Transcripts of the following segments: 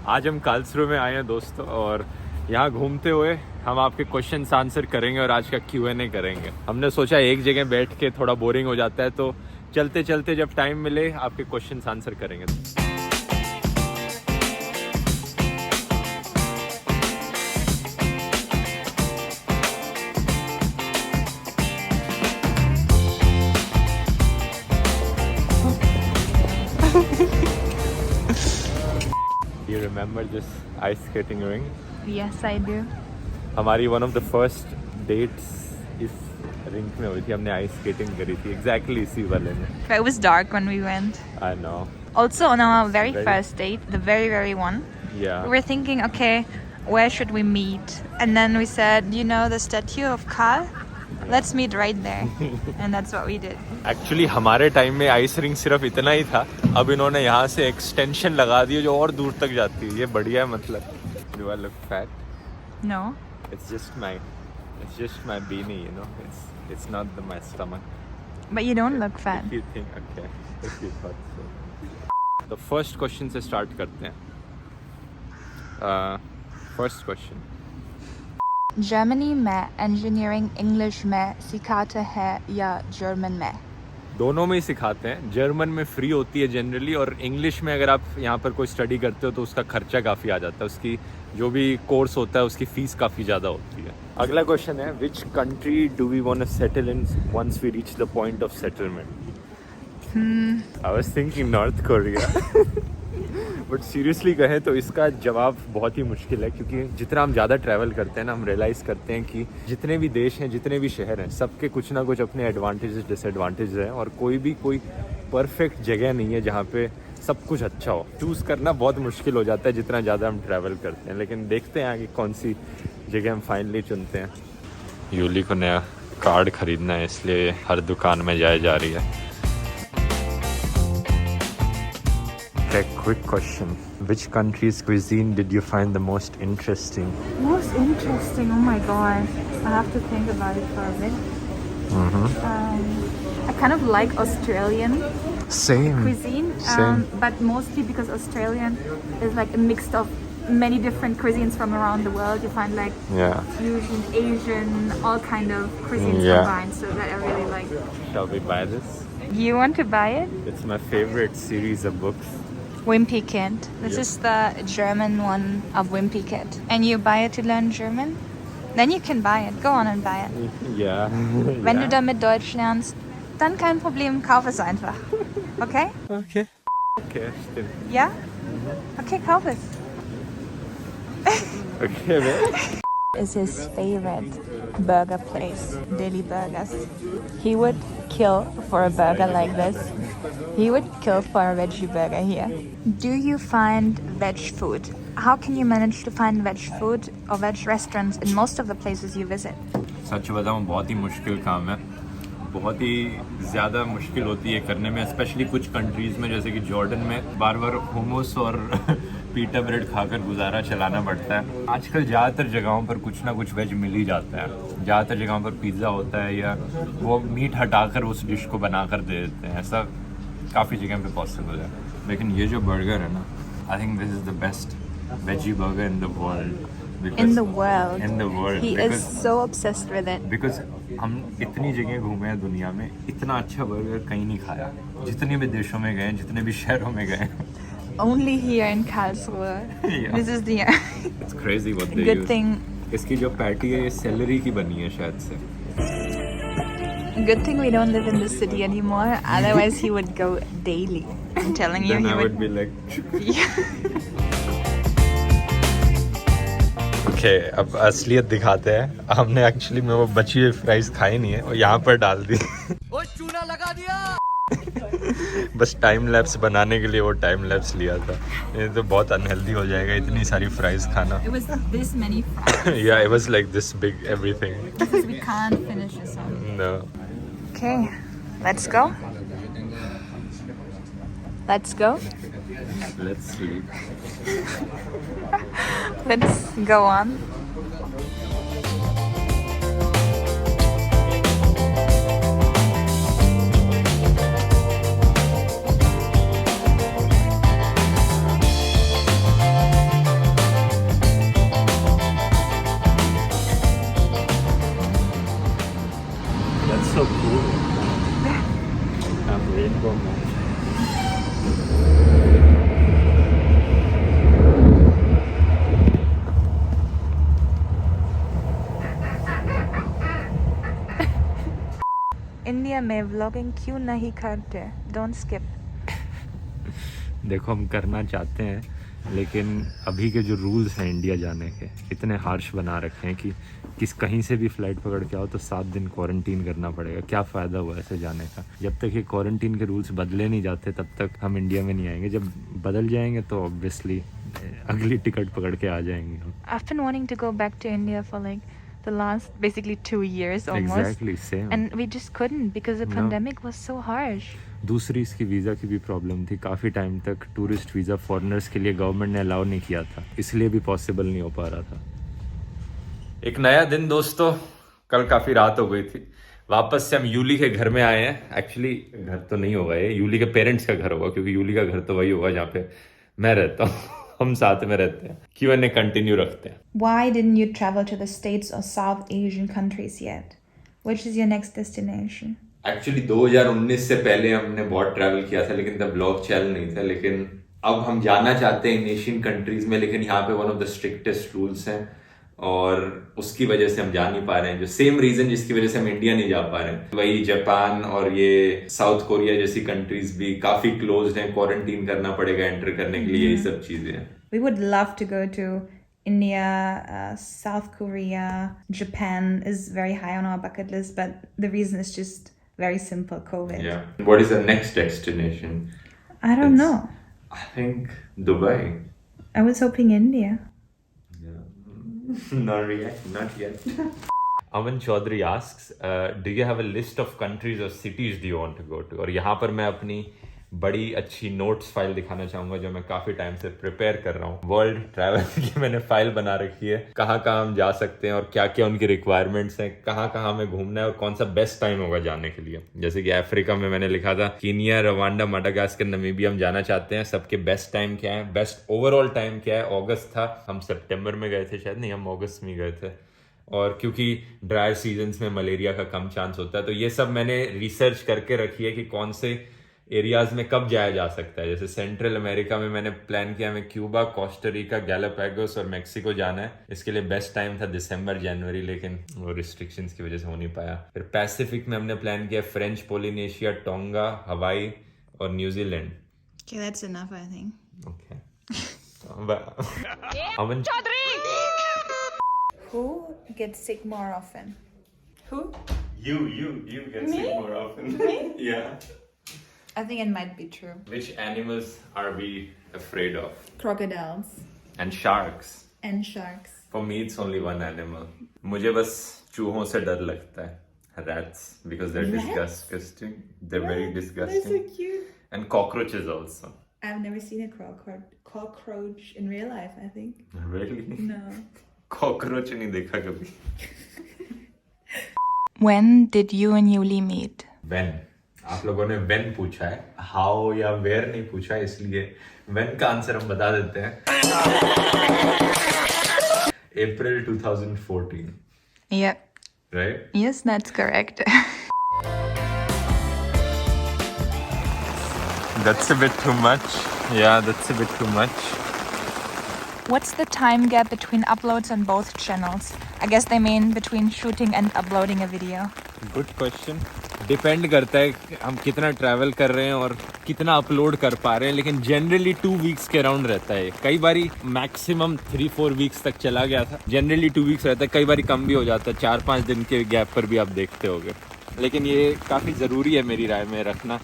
आज हम कार्लसरू में आए हैं दोस्तों, और यहाँ घूमते हुए हम आपके क्वेश्चंस आंसर करेंगे और आज का Q&A करेंगे। हमने सोचा एक जगह बैठ के थोड़ा बोरिंग हो जाता है, तो चलते चलते जब टाइम मिले आपके क्वेश्चंस आंसर करेंगे। Do you remember this ice skating ring? Yes, I do. हमारी one of the first dates इस रिंग में हुई थी, हमने आइस स्केटिंग करी थी exactly इसी वाले में। But it was dark when we went. I know. Also, on our very first date, the very one, Yeah. we were thinking, okay, where should we meet? And then we said, you know, the statue of Karl? Let's meet right there. And that's what we did. Actually हमारे time में ice ring सिर्फ इतना ही था, अब इन्होंने यहाँ से extension लगा दी है जो और दूर तक जाती है। ये बढ़िया है मतलब। Do I look fat? No. It's just my beanie, you know. It's not my stomach. But you don't look fat. If you think, okay, if you thought so. The first question से start करते हैं। First question. Germany में engineering English में सिखाते हैं या German में? दोनों में ही सिखाते हैं। जर्मन में फ्री होती है जनरली, और इंग्लिश में अगर आप यहाँ पर कोई स्टडी करते हो तो उसका खर्चा काफ़ी आ जाता है। उसकी जो भी कोर्स होता है उसकी फ़ीस काफ़ी ज़्यादा होती है। अगला क्वेश्चन है, which country do we want to settle in once we reach the point of settlement? I was thinking North Korea. But seriously कहें तो इसका जवाब बहुत ही मुश्किल है, क्योंकि जितना हम ज़्यादा ट्रैवल करते हैं ना, हम रियलाइज़ करते हैं कि जितने भी देश हैं, जितने भी शहर हैं, सबके कुछ ना कुछ अपने एडवांटेजेस डिसएडवांटेज हैं, और कोई परफेक्ट जगह नहीं है जहाँ पे सब कुछ अच्छा हो। चूज़ करना बहुत मुश्किल हो जाता है जितना ज़्यादा हम ट्रैवल करते हैं, लेकिन देखते हैं आगे कौन सी जगह हम फाइनली चुनते हैं। यूली को नया कार्ड खरीदना है, इसलिए हर दुकान में जा रही है। A quick question. Which country's cuisine did you find the most interesting? Most interesting? Oh my god. I have to think about it for a bit. I kind of like Australian Same. cuisine, Same. but mostly because Australian is like a mix of many different cuisines from around the world. You find like Yeah. fusion, Asian, all kind of cuisines Yeah. combined. So that I really like. Shall we buy this? You want to buy it? It's my favorite series of books. Wimpy Kid. This Yep. is the German one of Wimpy Kid. And you buy it to learn German? Then you can buy it. Go on and buy it. Yeah. Wenn du damit Deutsch lernst, dann kein Problem, kauf es einfach. Okay? Okay. Okay, stimmt. Ja? Okay, kauf es. Okay, man. Is his favorite burger place, Daily Burgers. He would kill for a burger like this. He would kill for a veggie burger here. Do you find veg food? How can you manage to find veg food or veg restaurants in most of the places you visit? सच बताऊं, बहुत ही मुश्किल काम है, बहुत ही ज़्यादा मुश्किल होती है करने में, स्पेशली कुछ कंट्रीज़ में, जैसे कि जॉर्डन में बार हुमस और पीटा ब्रेड खाकर गुजारा चलाना पड़ता है। आजकल ज़्यादातर जगहों पर कुछ ना कुछ वेज मिल ही जाता है। ज़्यादातर जगहों पर पिज़्ज़ा होता है, या वो मीट हटाकर उस डिश को बनाकर दे देते हैं। ऐसा काफ़ी जगह पे पॉसिबल है। लेकिन ये जो बर्गर है ना, I think this is the best veggie burger in the world. In the world. In the world. He Because- is so obsessed with it. Because हम इतनी जगह घूमे हैं दुनिया में, इतना अच्छा बर्गर कहीं नहीं खाया। जितने भी देशों में गए, जितने भी शहरों में गए। Only here in Karlsruhe. Yeah. This is the It's crazy what they good use. thing. इसकी जो पैटी है ये सेलरी की बनी है शायद से। Good thing we don't live in this city anymore. Otherwise, he would go daily. I'm telling you, Then he I would would. be like Yeah. Okay, अब असलियत दिखाते हैं। हमने एक्चुअली में वो बची हुई फ्राइज खाई नहीं है, और यहाँ पर डाल दी। वो चूना लगा दिया। बस टाइम लैप्स बनाने के लिए वो टाइम लैप्स लिया था। ये तो बहुत अनहेल्दी हो जाएगा इतनी सारी फ्राइज खाना। It was this many fries. Yeah, it was like this big everything. Because we can't finish this one. No. Okay, let's go. Let's go. Let's sleep. Let's go on. India में vlogging क्यों नहीं करते? Don't skip. देखो हम करना चाहते हैं, लेकिन अभी के जो रूल्स हैं इंडिया जाने के इतने हार्श बना रखे हैं कि कहीं से भी फ़्लाइट पकड़ के आओ तो 7 दिन क्वारंटीन करना पड़ेगा। क्या फ़ायदा हुआ ऐसे जाने का? जब तक ये क्वारंटीन के रूल्स बदले नहीं जाते तब तक हम इंडिया में नहीं आएंगे। जब बदल जाएंगे तो ऑब्वियसली अगली टिकट पकड़ के आ जाएंगे हम। I've been wanting to go back to India for like the last basically 2 years almost. Exactly same. And we just couldn't because the No. pandemic was so harsh. दूसरी इसकी वीज़ा की भी problem थी। काफ़ी टाइम तक tourist visa foreigners के लिए government ने अलाउ नहीं किया था, इसलिए भी पॉसिबल नहीं हो पा रहा था। एक नया दिन दोस्तों, कल काफ़ी रात हो गई थी। वापस से हम यूली के घर में आए हैं। एक्चुअली घर तो नहीं होगा ये, यूली के पेरेंट्स का घर होगा, क्योंकि यूली का घर तो वही होगा जहाँ पे मैं रहता हूँ। हम साथ में रहते हैं। Q&A कंटिन्यू रखते हैं। Why didn't you travel to the States or South Asian countries yet? Which is your next destination? Actually 2019 से पहले हमने बहुत ट्रैवल किया था, लेकिन तब ब्लॉग चैनल नहीं था। लेकिन अब हम जाना चाहते हैं इन एशियन कंट्रीज में, लेकिन यहाँ पे one of the strictest rules हैं और उसकी वजह से हम जा नहीं पा रहे हैं। जो सेम रीजन जिसकी वजह से हम इंडिया नहीं जा पा रहे हैं, वही जापान और ये साउथ कोरिया जैसी कंट्रीज भी काफी क्लोज्ड हैं, क्वारंटीन करना पड़ेगा एंटर करने के लिए, यही सब चीजें हैं। We would love to go to India, South Korea, Japan is very high on our bucket list, but the reason is just very simple, COVID. Yeah. What is the next destination? I don't know. I think Dubai. I was hoping India. Not yet. Aman Chaudhary asks, do you have a list of countries or cities do you want to go to? और यहाँ पर मैं अपनी बड़ी अच्छी notes file दिखाना चाहूंगा जो मैं काफी टाइम से प्रिपेयर कर रहा हूँ। वर्ल्ड ट्रैवल की मैंने फाइल बना रखी है, कहाँ कहाँ हम जा सकते हैं और क्या क्या उनकी रिक्वायरमेंट्स हैं, कहाँ कहाँ हमें घूमना है और कौन सा बेस्ट टाइम होगा जाने के लिए। जैसे कि अफ्रीका में मैंने लिखा था कीनिया, रवांडा, माडागास्कर, नामीबिया हम जाना चाहते हैं। सबके बेस्ट टाइम क्या है, बेस्ट ओवरऑल टाइम क्या है। अगस्त था, हम सितंबर में गए थे, शायद नहीं हम अगस्त में गए थे। और क्योंकि ड्राई सीजन्स में मलेरिया का कम चांस होता है, तो ये सब मैंने रिसर्च करके रखी है कि कौन से एरियाज में कब जाया जा सकता है। जैसे सेंट्रल अमेरिका में मैंने प्लान किया, हमें क्यूबा, कोस्टारिका, गैलापागोस और मेक्सिको जाना है। इसके लिए बेस्ट टाइम था दिसंबर, जनवरी, लेकिन वो रिस्ट्रिक्शंस की वजह से हो नहीं पाया। फिर पैसिफिक में हमने प्लान किया फ्रेंच पोलिनेशिया, टोंगा, हवाई और New Zealand. Okay, that's enough, I think. Okay. Aman Who gets sick more often? Who? You get sick more often. Yeah. I think it might be true. Which animals are we afraid of? Crocodiles And sharks. and sharks. For me, it's only one animal. मुझे बस चूहों से डर लगता है. Rats, because they're disgusting. They're very disgusting. They're so cute. And cockroaches also. I've never seen a cockroach in real life, I think. Really? No. Cockroach नहीं देखा कभी. When did you and Yuli meet? When? आप लोगों ने when पूछा है, how या where नहीं पूछा है, इसलिए when का आंसर हम बता देते हैं. April 2014. Yep. Right? Yes, that's correct. That's a bit too much. Yeah, that's a bit too much. What's the time gap between uploads on both channels? I guess they mean between shooting and uploading a video. Good question. Depend करता है कि हम कितना travel कर रहे हैं और कितना अपलोड कर पा रहे हैं, लेकिन जनरली 2 वीक्स के अराउंड रहता है। कई बारी मैक्सिमम 3-4 वीक्स तक चला गया था। जनरली 2 वीक्स रहता है, कई बारी कम भी हो जाता है, 4-5 दिन के गैप पर भी आप देखते होगे। लेकिन ये काफ़ी ज़रूरी है मेरी राय में रखना,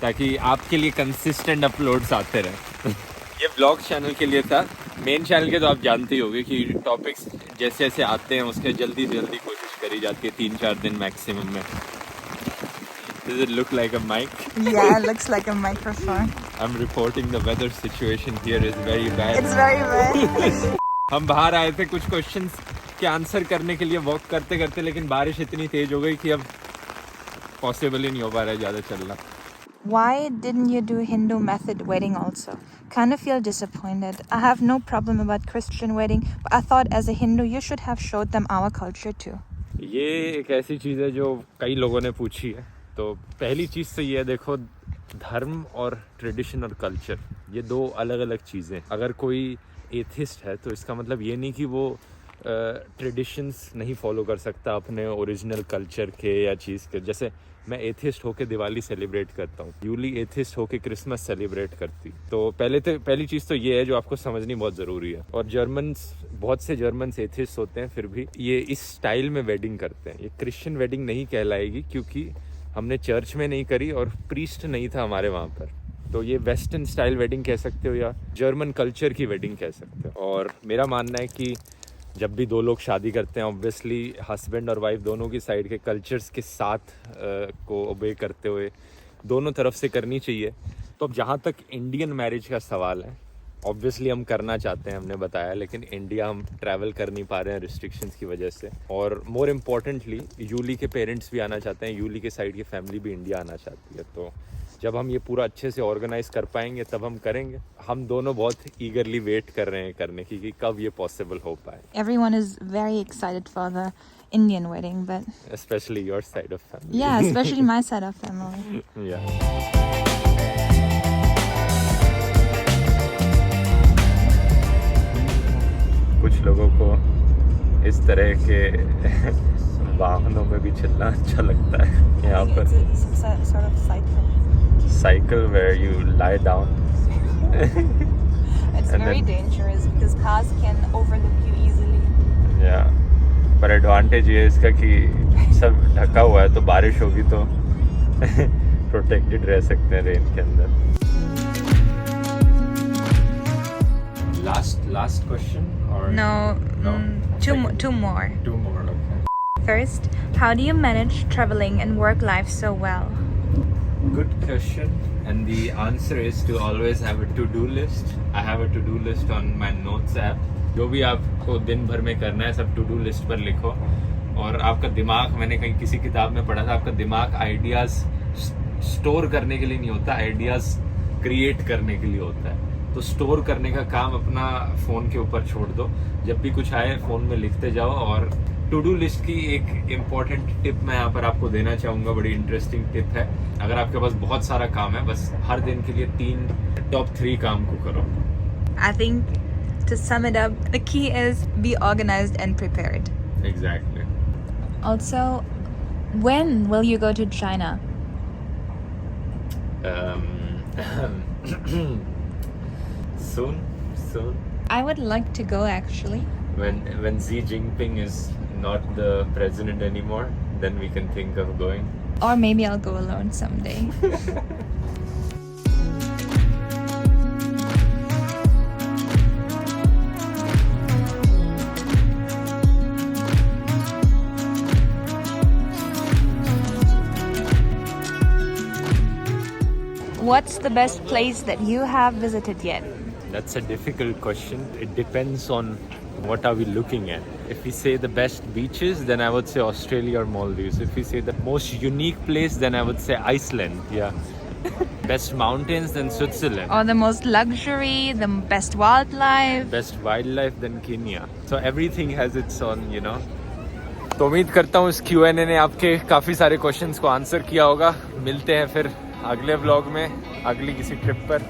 ताकि आपके लिए कंसिस्टेंट अपलोड्स आते रहें। ये ब्लॉग चैनल के लिए था। मेन चैनल के तो आप जानते ही होंगे कि टॉपिक्स जैसे जैसे आते हैं उसके जल्दी से जल्दी कोशिश करी जाती है, 3-4 दिन मैक्सिमम में। Does it look like a mic? Yeah, it looks like a microphone. I'm reporting the weather situation here is very bad. It's very bad. हम बाहर आए थे कुछ क्वेश्चंस के आंसर करने के लिए वॉक करते करते, लेकिन बारिश इतनी तेज हो गई कि अब पॉसिबल ही नहीं हो पा रहा है ज़्यादा चलना। Why didn't you do Hindu method wedding also? Kind of feel disappointed. I have no problem about Christian wedding, but I thought as a Hindu you should have showed them our culture too. ये एक ऐसी चीज़ है जो कई लोगों ने पूछी है। तो पहली चीज़ तो ये है, देखो धर्म और ट्रेडिशन और कल्चर ये 2 अलग अलग चीज़ें। अगर कोई एथिस्ट है तो इसका मतलब ये नहीं कि वो ट्रेडिशंस नहीं फॉलो कर सकता अपने ओरिजिनल कल्चर के या चीज़ के। जैसे मैं एथिस्ट होके दिवाली सेलिब्रेट करता हूँ, यूली एथिस्ट होके क्रिसमस सेलिब्रेट करती। तो पहली चीज़ तो ये है जो आपको समझनी बहुत ज़रूरी है। और बहुत से जर्मन्स एथिस्ट होते हैं, फिर भी ये इस स्टाइल में वेडिंग करते हैं। ये क्रिश्चियन वेडिंग नहीं कहलाएगी क्योंकि हमने चर्च में नहीं करी और प्रीस्ट नहीं था हमारे वहाँ पर। तो ये वेस्टर्न स्टाइल वेडिंग कह सकते हो या जर्मन कल्चर की वेडिंग कह सकते हो। और मेरा मानना है कि जब भी दो लोग शादी करते हैं, ऑब्वियसली हस्बैंड और वाइफ दोनों की साइड के कल्चर्स के साथ को ओबे करते हुए दोनों तरफ से करनी चाहिए। तो अब जहाँ तक इंडियन मैरिज का सवाल है, ऑब्वियसली हम करना चाहते हैं, हमने बताया, लेकिन इंडिया हम ट्रैवल कर नहीं पा रहे हैं रिस्ट्रिक्शंस की वजह से। और मोर इम्पोर्टेंटली यूली के पेरेंट्स भी आना चाहते हैं, यूली के साइड की फैमिली भी इंडिया आना चाहती है। तो जब हम ये पूरा अच्छे से ऑर्गेनाइज कर पाएंगे तब हम करेंगे। हम दोनों बहुत ईगरली वेट कर रहे हैं करने की कि कब ये पॉसिबल हो पाए। Everyone is very excited for the Indian wedding, but Especially your side of family. yeah, especially my side of family. Yeah. कुछ लोगों को इस तरह के वाहनों में भी चलना अच्छा लगता है। यहाँ पर It's a sort of cycle. cycle where you lie down. It's And very then- dangerous because cars can overlook you easily. Yeah. पर एडवांटेज ये है इसका कि सब ढका हुआ है, तो बारिश होगी तो प्रोटेक्टेड रह सकते हैं रेन के अंदर। Last question or No, No? two Second. more. Two more, okay. First, how do you manage traveling and work life so well? Good question, and the answer is to always have a to-do list. I have a to-do list on my notes app. जो भी आपको दिन भर में करना है सब to-do list पर लिखो। और आपका दिमाग, मैंने कहीं किसी किताब में पढ़ा था, आपका दिमाग आइडियाज स्टोर करने के लिए नहीं होता, आइडियाज क्रिएट करने के लिए होता है। तो स्टोर करने का काम अपना फ़ोन के ऊपर छोड़ दो, जब भी कुछ आए फ़ोन में लिखते जाओ। और टू डू लिस्ट की एक इम्पॉर्टेंट टिप मैं यहाँ पर आपको देना चाहूँगा, बड़ी इंटरेस्टिंग टिप है। अगर आपके पास बहुत सारा काम है, बस हर दिन के लिए 3 टॉप 3 काम को करो। I think to sum it up, the key is be organized and prepared. Exactly. Also, when will you go to China? Soon. I would like to go actually. When Xi Jinping is not the president anymore, then we can think of going. Or maybe I'll go alone someday. What's the best place that you have visited yet? That's a difficult question. It depends on what are we looking at. If we say the best beaches, then I would say Australia or Maldives. If we say the most unique place, then I would say Iceland. Yeah. Best mountains, then Switzerland. Or the most luxury, the best wildlife? Best wildlife, then Kenya. So everything has its own, you know. तो उम्मीद करता हूँ इस Q&A ने आपके काफ़ी सारे questions को आंसर किया होगा। मिलते हैं फिर अगले व्लॉग में, अगली किसी ट्रिप पर।